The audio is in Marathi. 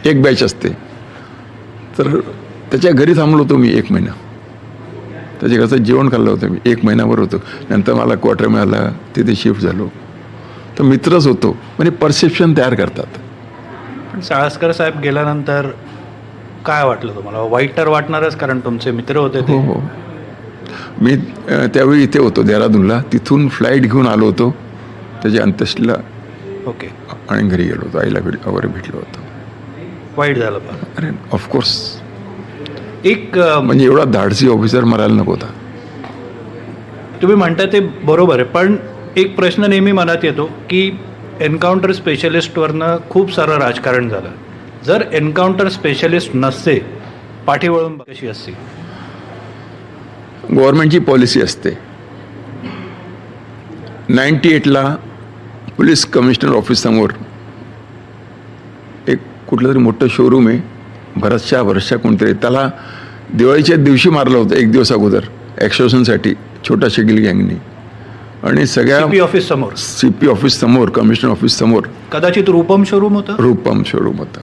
एक बॅच असते. तर त्याच्या घरी थांबलो होतो मी 1 महिना. त्याच्या घरचं जेवण खाल्लं होतं मी 1 महिनाभर होतो. नंतर मला क्वार्टर मिळाला, तिथे शिफ्ट झालो. तर मित्रच होतो. म्हणजे परसेप्शन तयार करतात. पण साळसकर साहेब गेल्यानंतर काय वाटलं तुम्हाला? वाईट तर वाटणारच, कारण तुमचे मित्र होते ते. हो. मी त्यावेळी इथे होतो देहरादूनला. तिथून फ्लाईट घेऊन आलो होतो त्याच्या अंत्येष्टीला. ओके. आणि घरी गेलो होतो. आईला वगैरे भेटलो होतो. वाईट झालं पण. अरे ऑफकोर्स. एक म्हणजे एवढा धाडसी ऑफिसर मरायला नको होता. तुम्ही म्हणता ते बरोबर आहे, पण एक प्रश्न नेहमी मनात येतो की एन्काउंटर स्पेशलिस्टवरनं खूप सारं राजकारण झालं. जर एन्काउंटर स्पेशलिस्ट नसते, पाठीवळून कशी असते? गव्हर्नमेंटची पॉलिसी असते. 98ला पोलीस कमिशनर ऑफिससमोर एक कुठलं तरी मोठं शोरूम आहे, भरतशा कोणतरी, त्याला दिवाळीच्या दिवशी मारलं होतं 1 दिवस अगोदर एक्सटॉर्शनसाठी छोटा शिगिल गँगनी. आणि सगळ्या ऑफिस समोर, CP ऑफिस समोर, कमिशनर ऑफिस समोर कदाचित रूपम शोरूम होतं. रूपम शोरूम होता.